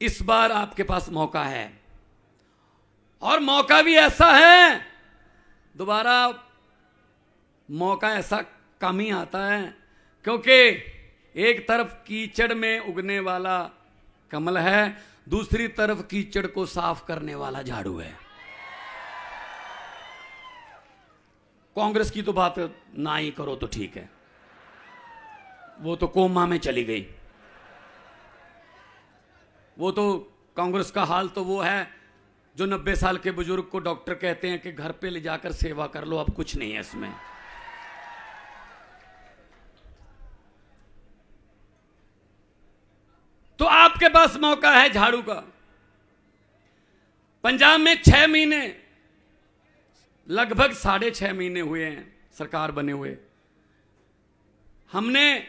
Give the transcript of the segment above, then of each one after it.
इस बार आपके पास मौका है, और मौका भी ऐसा है, दोबारा मौका ऐसा कम ही आता है, क्योंकि एक तरफ कीचड़ में उगने वाला कमल है, दूसरी तरफ कीचड़ को साफ करने वाला झाड़ू है। कांग्रेस की तो बात ना ही करो तो ठीक है, वो तो कोमा में चली गई। वो तो कांग्रेस का हाल तो वो है जो 90 साल के बुजुर्ग को डॉक्टर कहते हैं कि घर पे ले जाकर सेवा कर लो, अब कुछ नहीं है इसमें। तो आपके पास मौका है झाड़ू का। पंजाब में 6 महीने, लगभग 6.5 महीने हुए हैं सरकार बने हुए, हमने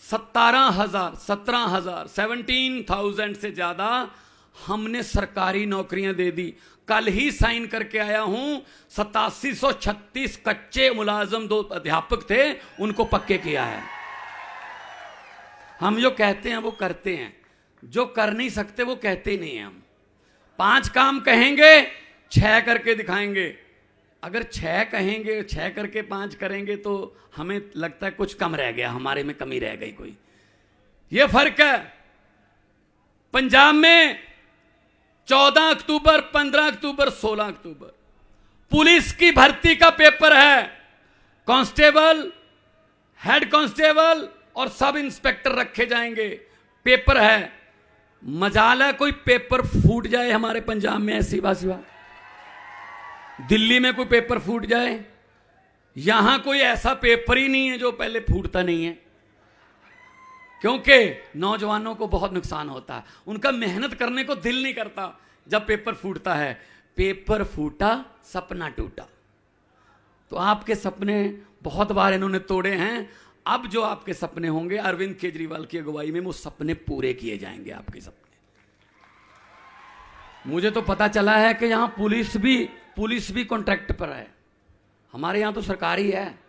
17,000 से ज्यादा हमने सरकारी नौकरियां दे दी। कल ही साइन करके आया हूं, 8736 कच्चे मुलाजम 2 अध्यापक थे, उनको पक्के किया है। हम जो कहते हैं वो करते हैं, जो कर नहीं सकते वो कहते ही नहीं हैं। हम 5 काम कहेंगे, 6 करके दिखाएंगे। अगर 6 कहेंगे, 6 करके 5 करेंगे तो हमें लगता है कुछ कम रह गया, हमारे में कमी रह गई कोई। यह फर्क है। पंजाब में 14 अक्टूबर, 15 अक्टूबर, 16 अक्टूबर पुलिस की भर्ती का पेपर है। कांस्टेबल, हेड कांस्टेबल और सब इंस्पेक्टर रखे जाएंगे, पेपर है। मजाल है कोई पेपर फूट जाए हमारे पंजाब में, ऐसी बात। दिल्ली में कोई पेपर फूट जाए, यहां कोई ऐसा पेपर ही नहीं है जो पहले फूटता नहीं है, क्योंकि नौजवानों को बहुत नुकसान होता है, उनका मेहनत करने को दिल नहीं करता जब पेपर फूटता है। पेपर फूटा, सपना टूटा। तो आपके सपने बहुत बार इन्होंने तोड़े हैं। अब जो आपके सपने होंगे अरविंद केजरीवाल की अगुवाई में, वो सपने पूरे किए जाएंगे आपके सपने। मुझे तो पता चला है कि यहां पुलिस भी कॉन्ट्रैक्ट पर है। हमारे यहां तो सरकारी है,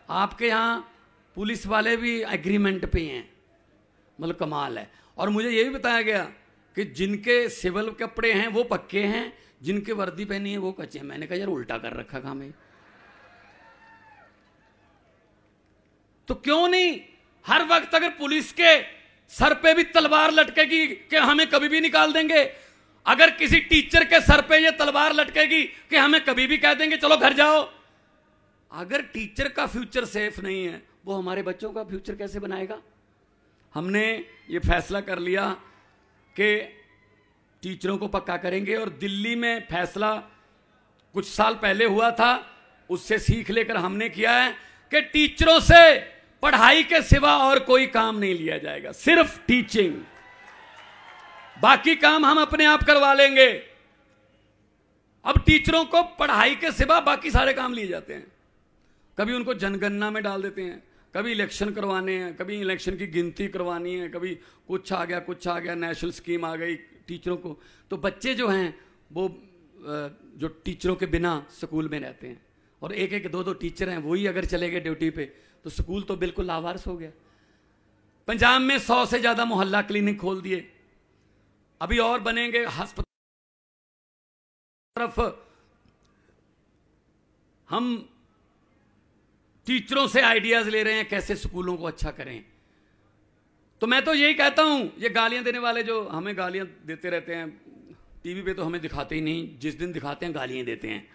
आपके यहां पुलिस वाले भी एग्रीमेंट पे हैं। मतलब कमाल है। और मुझे यह भी बताया गया कि जिनके सिविल कपड़े हैं वो पक्के हैं, जिनके वर्दी पहनी है वो कच्चे हैं। मैंने कहा यार उल्टा कर रखा काम है। तो क्यों नहीं हर वक्त अगर पुलिस के सर पे भी तलवार लटकेगी कि हमें कभी भी निकाल देंगे, अगर किसी टीचर के सर पे ये तलवार लटकेगी कि हमें कभी भी कह देंगे चलो घर जाओ, अगर टीचर का फ्यूचर सेफ नहीं है, वो हमारे बच्चों का फ्यूचर कैसे बनाएगा? हमने ये फैसला कर लिया कि टीचरों को पक्का करेंगे। और दिल्ली में फैसला कुछ साल पहले हुआ था, उससे सीख लेकर हमने किया है कि टीचरों से पढ़ाई के सिवा और कोई काम नहीं लिया जाएगा, सिर्फ टीचिंग। बाकी काम हम अपने आप करवा लेंगे। अब टीचरों को पढ़ाई के सिवा बाकी सारे काम लिए जाते हैं। कभी उनको जनगणना में डाल देते हैं, कभी इलेक्शन करवाने हैं, कभी इलेक्शन की गिनती करवानी है, कभी कुछ आ गया, नेशनल स्कीम आ गई टीचरों को। तो बच्चे जो हैं वो जो टीचरों के बिना स्कूल में रहते हैं, और एक एक 2-2 टीचर हैं, वही अगर चले गए ड्यूटी पे तो स्कूल तो बिल्कुल लावारिस हो गया। पंजाब में 100 से ज्यादा मोहल्ला क्लिनिक खोल दिए, अभी और बनेंगे। अस्पताल तरफ हम टीचरों से आइडियाज ले रहे हैं कैसे स्कूलों को अच्छा करें। तो मैं तो यही कहता हूं, ये गालियां देने वाले जो हमें गालियां देते रहते हैं टीवी पे, तो हमें दिखाते ही नहीं, जिस दिन दिखाते हैं गालियां देते हैं।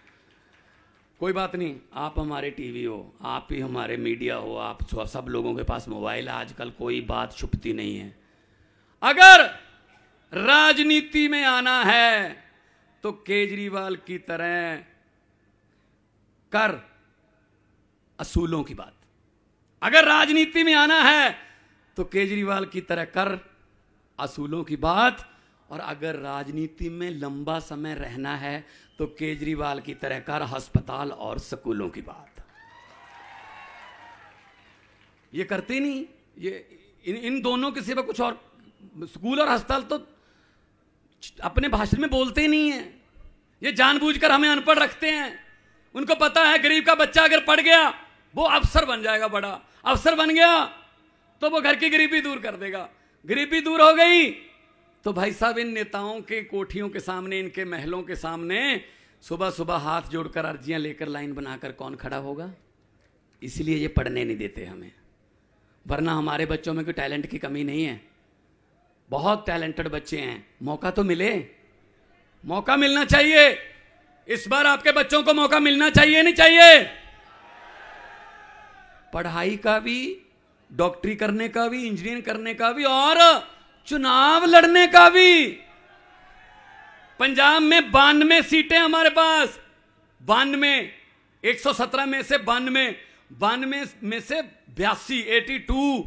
कोई बात नहीं, आप हमारे टीवी हो, आप ही हमारे मीडिया हो, आप सब लोगों के पास मोबाइल है आजकल, कोई बात छुपती नहीं है। अगर राजनीति में आना है तो केजरीवाल की तरह कर असूलों की बात। अगर राजनीति में आना है तो केजरीवाल की तरह कर असूलों की बात, और अगर राजनीति में लंबा समय रहना है तो केजरीवाल की तरह कर अस्पताल और स्कूलों की बात। ये करते नहीं, ये इन दोनों के सिवा कुछ और, स्कूल और अस्पताल तो अपने भाषण में बोलते ही नहीं है। ये जानबूझकर हमें अनपढ़ रखते हैं। उनको पता है गरीब का बच्चा अगर पढ़ गया वो अफसर बन जाएगा, बड़ा अफसर बन गया तो वो घर की गरीबी दूर कर देगा। गरीबी दूर हो गई तो भाई साहब इन नेताओं के कोठियों के सामने, इनके महलों के सामने सुबह सुबह हाथ जोड़कर अर्जियां लेकर लाइन बनाकर कौन खड़ा होगा? इसलिए ये पढ़ने नहीं देते हमें, वरना हमारे बच्चों में कोई टैलेंट की कमी नहीं है, बहुत टैलेंटेड बच्चे हैं। मौका तो मिले, मौका मिलना चाहिए। इस बार आपके बच्चों को मौका मिलना चाहिए, नहीं चाहिए? पढ़ाई का भी, डॉक्टरी करने का भी, इंजीनियरिंग करने का भी, और चुनाव लड़ने का भी। पंजाब में 92 सीटें हमारे पास, 92, 117 में से 92 में से 82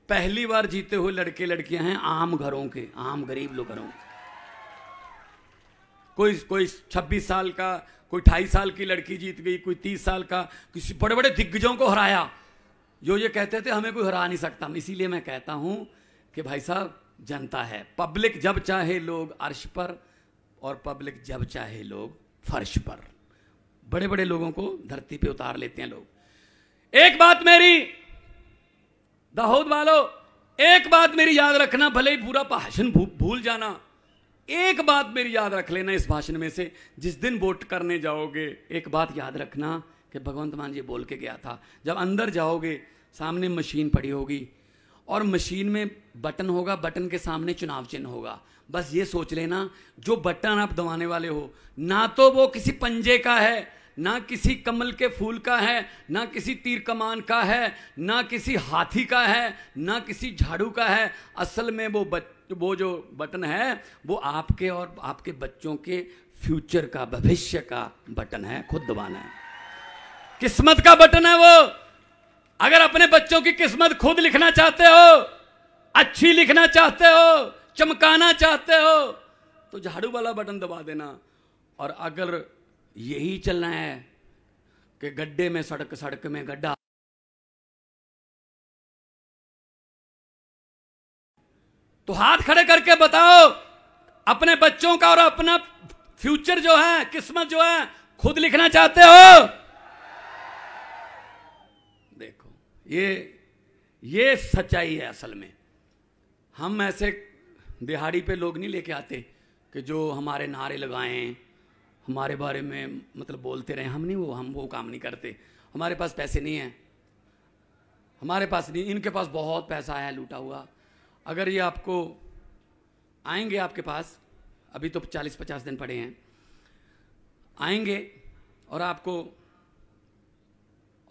पहली बार जीते हुए लड़के लड़कियां हैं, आम घरों के, आम गरीब लोग घरों के। कोई 26 साल का, कोई 28 साल की लड़की जीत गई, कोई 30 साल का, किसी बड़े बड़े दिग्गजों को हराया, जो ये कहते थे हमें कोई हरा नहीं सकता। इसीलिए मैं कहता हूं कि भाई साहब जनता है, पब्लिक जब चाहे लोग अर्श पर, और पब्लिक जब चाहे लोग फर्श पर। बड़े बड़े लोगों को धरती पे उतार लेते हैं लोग। एक बात मेरी दाऊद वालों, एक बात मेरी याद रखना, भले ही पूरा भाषण भूल जाना, एक बात मेरी याद रख लेना इस भाषण में से। जिस दिन वोट करने जाओगे एक बात याद रखना कि भगवंत मान जी बोल के गया था, जब अंदर जाओगे सामने मशीन पड़ी होगी और मशीन में बटन होगा, बटन के सामने चुनाव चिन्ह होगा। बस ये सोच लेना, जो बटन आप दबाने वाले हो, ना तो वो किसी पंजे का है, ना किसी कमल के फूल का है, ना किसी तीर कमान का है, ना किसी हाथी का है, ना किसी झाड़ू का है। असल में वो जो बटन है वो आपके और आपके बच्चों के फ्यूचर का, भविष्य का बटन है, खुद दबाना है। किस्मत का बटन है वो। अगर अपने बच्चों की किस्मत खुद लिखना चाहते हो, अच्छी लिखना चाहते हो, चमकाना चाहते हो, तो झाड़ू वाला बटन दबा देना। और अगर यही चलना है कि गड्ढे में सड़क में गड्ढा, तो हाथ खड़े करके बताओ, अपने बच्चों का और अपना फ्यूचर जो है, किस्मत जो है, खुद लिखना चाहते हो? देखो, ये सच्चाई है। असल में हम ऐसे दिहाड़ी पे लोग नहीं लेके आते कि जो हमारे नारे लगाएं, हमारे बारे में मतलब बोलते रहे। हम वो काम नहीं करते। हमारे पास पैसे नहीं है, हमारे पास नहीं, इनके पास बहुत पैसा है लूटा हुआ। अगर ये आपको आएंगे आपके पास, अभी तो 40-50 दिन पड़े हैं, आएंगे और आपको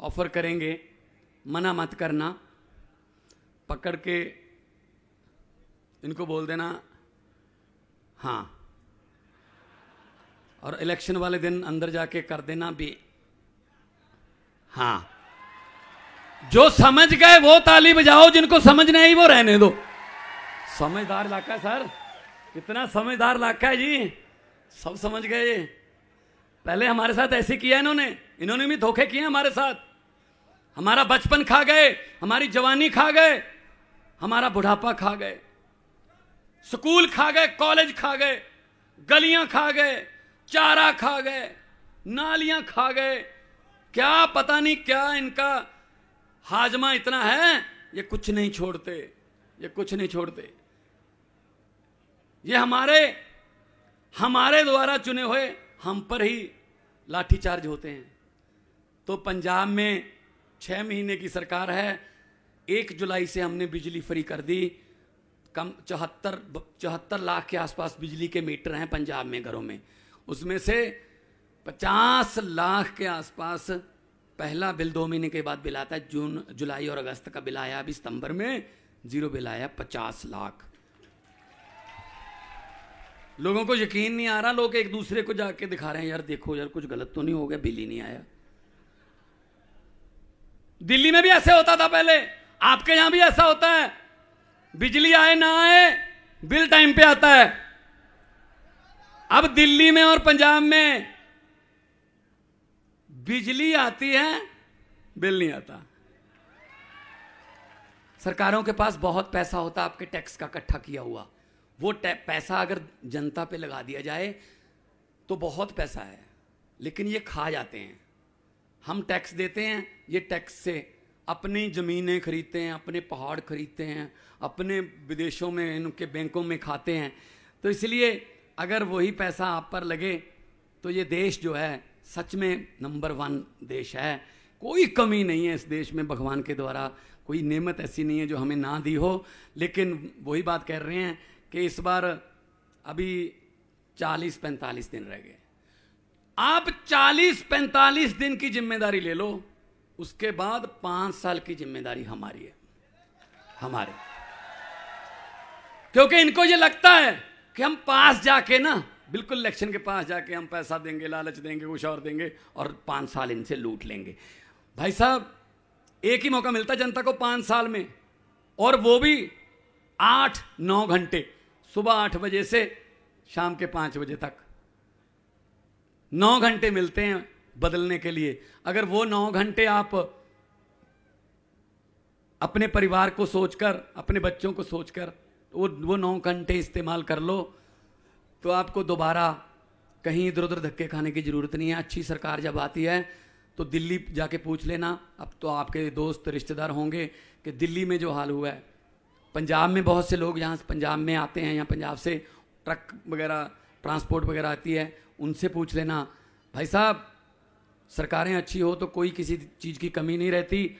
ऑफर करेंगे, मना मत करना, पकड़ के इनको बोल देना हाँ, और इलेक्शन वाले दिन अंदर जाके कर देना भी हाँ। जो समझ गए वो ताली बजाओ, जिनको समझ नहीं वो रहने दो। समझदार इलाका है सर, कितना समझदार इलाका है जी, सब समझ गए। पहले हमारे साथ ऐसे किया इन्होंने भी धोखे किए हमारे साथ। हमारा बचपन खा गए, हमारी जवानी खा गए, हमारा बुढ़ापा खा गए, स्कूल खा गए, कॉलेज खा गए, गलियां खा गए, चारा खा गए, नालियां खा गए। क्या पता नहीं क्या इनका हाजमा इतना है, ये कुछ नहीं छोड़ते, ये कुछ नहीं छोड़ते। ये हमारे द्वारा चुने हुए हम पर ही लाठीचार्ज होते हैं। तो पंजाब में 6 महीने की सरकार है, 1 जुलाई से हमने बिजली फ्री कर दी। कम 74 लाख के आसपास बिजली के मीटर हैं पंजाब में घरों में, उसमें से 50 लाख के आसपास पहला बिल 2 महीने के बाद बिल आता है। जून, जुलाई और अगस्त का बिल आया, अभी सितंबर में 0 बिल आया। 50 लाख लोगों को यकीन नहीं आ रहा, लोग एक दूसरे को जाके दिखा रहे हैं, यार देखो यार कुछ गलत तो नहीं हो गया, बिल ही नहीं आया। दिल्ली में भी ऐसे होता था पहले, आपके यहां भी ऐसा होता है, बिजली आए ना आए बिल टाइम पे आता है। अब दिल्ली में और पंजाब में बिजली आती है, बिल नहीं आता। सरकारों के पास बहुत पैसा होता है आपके टैक्स का इकट्ठा किया हुआ, वो पैसा अगर जनता पे लगा दिया जाए तो बहुत पैसा है, लेकिन ये खा जाते हैं। हम टैक्स देते हैं, ये टैक्स से अपनी ज़मीनें खरीदते हैं, अपने पहाड़ खरीदते हैं, अपने विदेशों में इनके बैंकों में खाते हैं। तो इसलिए अगर वही पैसा आप पर लगे तो ये देश जो है सच में नंबर 1 देश है। कोई कमी नहीं है इस देश में, भगवान के द्वारा कोई नेमत ऐसी नहीं है जो हमें ना दी हो। लेकिन वही बात कह रहे हैं कि इस बार अभी 40-45 दिन रह गए। आप 40-45 दिन की जिम्मेदारी ले लो, उसके बाद 5 साल की जिम्मेदारी हमारी है, हमारे। क्योंकि इनको ये लगता है कि हम पास जाके ना, बिल्कुल इलेक्शन के पास जाके हम पैसा देंगे, लालच देंगे, कुछ और देंगे और 5 साल इनसे लूट लेंगे। भाई साहब, एक ही मौका मिलता है जनता को 5 साल में, और वो भी 8-9 घंटे, सुबह 8 बजे से शाम के 5 बजे तक 9 घंटे मिलते हैं बदलने के लिए। अगर वो 9 घंटे आप अपने परिवार को सोचकर, अपने बच्चों को सोचकर वो 9 घंटे इस्तेमाल कर लो, तो आपको दोबारा कहीं इधर उधर धक्के खाने की जरूरत नहीं है। अच्छी सरकार जब आती है तो दिल्ली जाके पूछ लेना, अब तो आपके दोस्त रिश्तेदार होंगे कि दिल्ली में जो हाल हुआ है, पंजाब में बहुत से लोग यहाँ पंजाब में आते हैं, यहाँ पंजाब से ट्रक वगैरह ट्रांसपोर्ट वगैरह आती है, उनसे पूछ लेना। भाई साहब, सरकारें अच्छी हो तो कोई किसी चीज़ की कमी नहीं रहती।